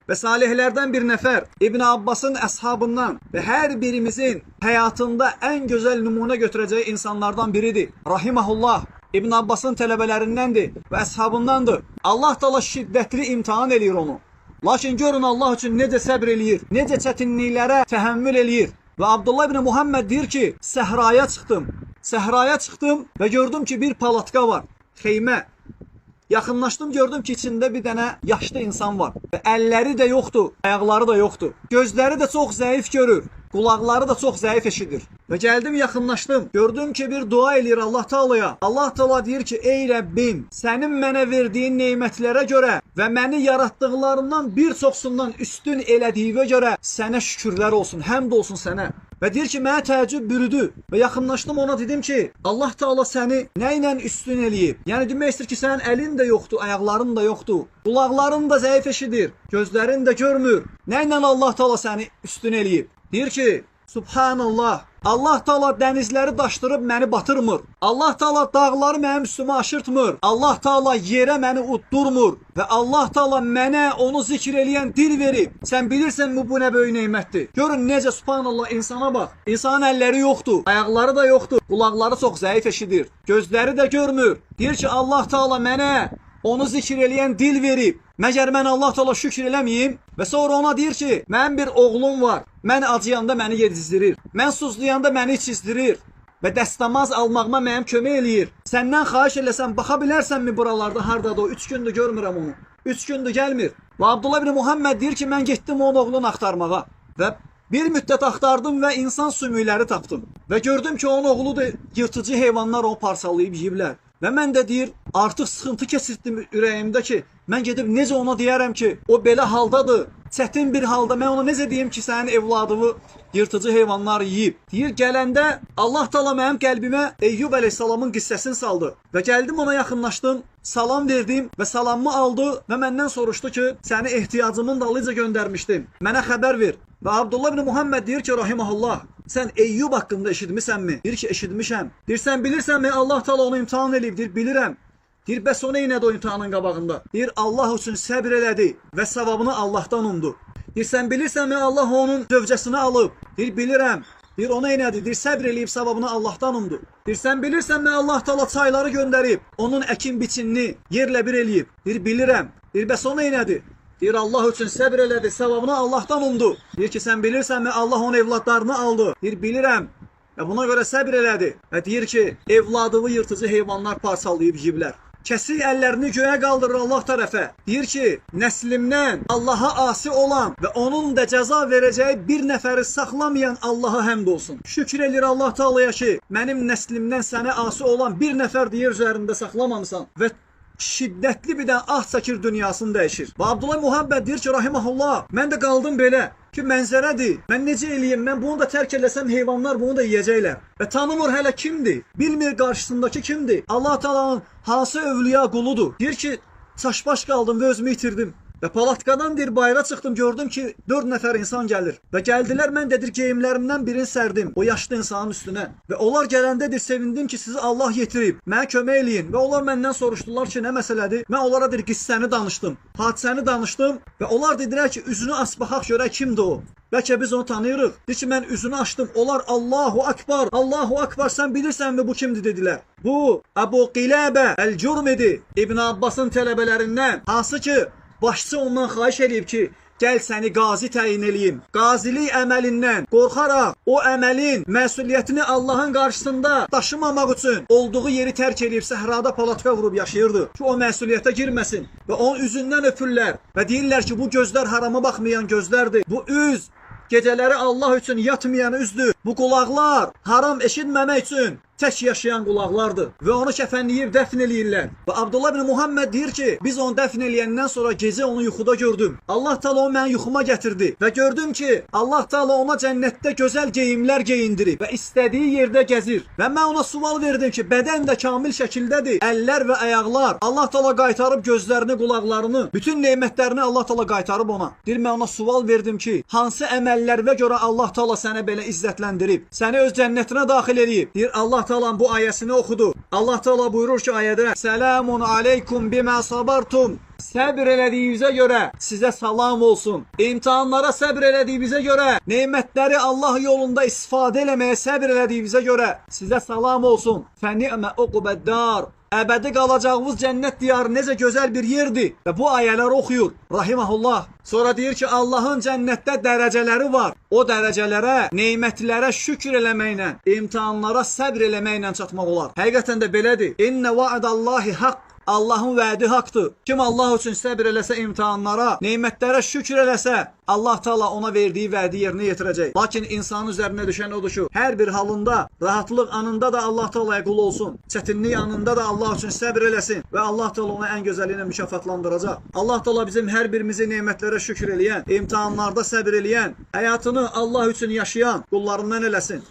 ve salihlerden bir nefer İbn Abbas'ın əshabından ve her birimizin hayatında en güzel numune götüreceği insanlardan biridir. Rahimahullah. İbn Abbas'ın tələbələrindəndir ve əshabındandır. Allah Teala şiddetli imtihan eləyir onu. Lakin görün Allah için necə səbr eləyir, necə çətinliklərə təhəmmül eləyir. Ve Abdullah ibn Muhammed deyir ki, səhraya çıxdım. Səhraya çıxdım ve gördüm ki bir palatka var, xeymə. Yaxınlaşdım, gördüm ki içində bir dənə yaşlı insan var. Və əlləri də yoxdur, ayaqları da yoxdur. Gözləri də çox zəif görür, qulaqları da çox zəif eşidir. Və gəldim, yaxınlaşdım, gördüm ki bir dua eləyir Allah Taala'ya. Allah Taala deyir ki, ey Rəbbim, sənin mənə verdiyin nemətlərə görə və məni yaratdıqlarından bir çoxsundan üstün elədiyinə görə sənə şükürlər olsun, həmd olsun sənə. Və deyir ki, mənə təəccüb bürüdü və yaxınlaşdım ona, dedim ki, Allah Taala səni nə ilə üstün eləyib? Yəni demək istəyir ki, sənin əlin də yoxdur, ayaqların da yoxdur, qulaqların da zəif eşidir, gözlərin də görmür. Nə ilə Allah Taala səni üstün eləyib? Deyir ki, Subhanallah, Allah Taala dənizləri daşdırıb məni batırmır. Allah Taala dağları mənim üstümə aşırtmır. Allah Taala yerə məni uddurmur. Və Allah Taala mənə onu zikr eləyən dil verib. Sən bilirsənmi bu nə böyük nemətdir? Görün necə Subhanallah, insana bax. İnsanın əlləri yoxdur, ayaqları da yoxdur, qulaqları çox zəif eşidir, gözləri də görmür. Deyir ki, Allah Taala mənə onu zikr eləyən dil verib. Məgər mən Allah Taala şükür eləməyim? Və sonra ona deyir ki, mənim bir oğlum var. Mən acıyanda məni yedizdirir. Mən suslayanda məni içizdirir. Və dəstəmaz almağıma mənim kömək eləyir. Səndən xahiş eləsəm, baxa bilərsənmi buralarda, hardadır o? 3 gündür görmürəm onu. 3 gündür gəlmir. Və Abdullah ibn Muhammed deyir ki, mən getdim onun oğlunu axtarmağa. Və bir müddət axtardım və insan sümükləri tapdım. Və gördüm ki, onun oğlu da yırtıcı heyvanlar onu parçalayıb yeyiblər. Və mən də deyir, artıq sıxıntı keçirtdim ürəyimdə ki, mən gedib necə ona deyərəm ki, o belə haldadır, çətin bir halda mən ona necə deyim ki, sənin evladını yırtıcı heyvanlar yeyib. Deyir, gələndə Allah Taala mənim qəlbimə Eyyub əleyhissalamın qissəsini saldı. Və gəldim ona yaxınlaşdım, salam verdim və salamımı aldı və məndən soruşdu ki, səni ehtiyacımın dalıyca göndərmişdim, mənə xəbər ver. Və Abdullah ibn Muhammed deyir ki, rahiməhullah, sən Eyyub haqqında eşitmisənmi? Deyir ki, eşitmişəm. Deyir, sən bilirsənmi Allah Taala onu imtihan eləyib? Deyir, bilirəm. Deyir, bəs o neynədi o imtihanın qabağında? Deyir, Allah üçün səbr elədi və savabını Allahdan umdu. Deyir, sən bilirsənmi Allah onun zövcəsini alıb? Deyir, bilirəm. Deyir, o neynədi? Deyir, səbr eləyib savabını Allahdan umdu. Deyir, sən bilirsənmi Allah Taala çayları göndərib, onun əkin biçinini yerlə bir eləyib? Deyir, bilirəm. Deyir, bəs o neynədi? Deyir, Allah üçün səbr elədi, savabını Allahdan umdu. Deyir ki, sən bilirsənmi Allah onun evladlarını aldı? Deyir, bilirəm. Və buna görə səbr elədi. Və deyir ki, evladını yırtıcı heyvanlar parçalayıb yeyiblər. Kəsik əllərini göyə qaldırır Allah tərəfə. Deyir ki, nəslimdən Allaha asi olan və onun da cəza verəcəyi bir nəfəri saxlamayan Allaha həmd olsun. Şükür edir Allah Taala'ya ki, mənim nəslimdən sənə asi olan bir nəfər deyir üzərində saxlamamısan. Və şiddətli bir də ah çəkir, dünyasını dəyişir. Və Abdullah Muhammed deyir ki, rahiməhullah, mən də qaldım belə ki, mənzərədir. Mən necə eləyim? Mən bunu da tərk eləsəm heyvanlar bunu da yeyəcəklər. Və tanımır hələ kimdir? Bilmir qarşısındakı kimdir? Allah Taala'nın hansı övliya quludur? Deyir ki, çaşbaş qaldım və özümü itirdim. Və palatkadan deyir, bayıra çıxdım, gördüm ki 4 nəfər insan gəlir. Və gəldilər, mən dedir geyimlərimdən birini sərdim o yaşlı insanın üstünə. Və onlar gələndədir, sevindim ki sizi Allah yetirib, mənə kömək eləyin. Və onlar məndən soruşdular ki, nə məsələdir? Mən onlara deyir, qissəni danışdım, hadisəni danışdım. Və onlar dedilər ki, üzünü aç baxaq görək kimdir o? Bəlkə biz onu tanıyırıq. Deyir ki, mən üzünü açdım. Onlar Allahu Akbar, Allahu Akbar, sən bilirsənmi bu kimdir dedilər. Bu Əbu Qiləbə Əl-Cürmidir, İbn Abbasın tələbələrindən. Hansı ki, başçı ondan xahiş edib ki, gəl səni qazi təyin eləyim. Qazilik əməlindən qorxaraq o əməlin məsuliyyətini Allahın qarşısında daşımamaq üçün olduğu yeri tərk edib səhrada palatka vurub yaşayırdı ki, o məsuliyyətə girməsin. Və onun üzündən öpürlər və deyirlər ki, bu gözlər harama baxmayan gözlərdir. Bu üz gecələri Allah üçün yatmayan üzdür. Bu qulaqlar haram eşitməmək üçün tək yaşayan qulaqlardır. Və onu kəfənləyib dəfn eləyirlər. Və Abdullah ibn Muhammed deyir ki, biz onu dəfn eləyəndən sonra gecə onu yuxuda gördüm. Allah Taala onu mənim yuxuma gətirdi. Və gördüm ki, Allah Taala ona cənnətdə gözəl geyimlər geyindirib və istədiyi yerdə gəzir. Və mən ona sual verdim ki, bədən də kamil şəkildədir. Əllər və ayaqlar. Allah Taala qaytarıb gözlərini, qulaqlarını, bütün nemətlərini Allah Taala qaytarıb ona. Deyir, mən ona sual verdim ki, hansı əməllərə görə Allah Taala səni belə izzətləndirib, səni öz cənnətinə daxil edib. Deyir, Allah Taala bu ayəsini oxudu. Allah Taala buyurur ki ayədə: "Selamun aleykum bima sabartum." Səbr elədiyinizə görə sizə salam olsun. İmtahanlara səbr elədiyinizə görə, nemətləri Allah yolunda istifadə eləməyə səbr elədiyinizə görə sizə salam olsun. Fəni'mə uqbəddar. Əbədi qalacağınız cənnət diyarı necə gözəl bir yerdir. Və bu ayələr oxuyur rahimehullah. Sonra deyir ki, Allahın cənnətdə dərəcələri var. O dərəcələrə, nemətlərə şükür eləməklə, imtahanlara səbr eləməklə çatmaq olar. Həqiqətən də belədir. İnnə va'dallahi haqq. Allahın vədi haqdır. Kim Allah üçün səbr eləsə imtahanlara, nemətlərə şükür eləsə, Allah Taala ona verdiyi vədi yerinə yetirəcək. Lakin insanın üzərinə düşən odur ki, hər bir halında, rahatlıq anında da Allah Taala'ya qul olsun. Çətinlik anında da Allah üçün səbr eləsin və Allah Taala onu ən gözəli ilə mükafatlandıracaq. Allah Taala bizim hər birimizi nemətlərə şükür eləyən, imtahanlarda səbr eləyən, həyatını Allah üçün yaşayan qullarından eləsin.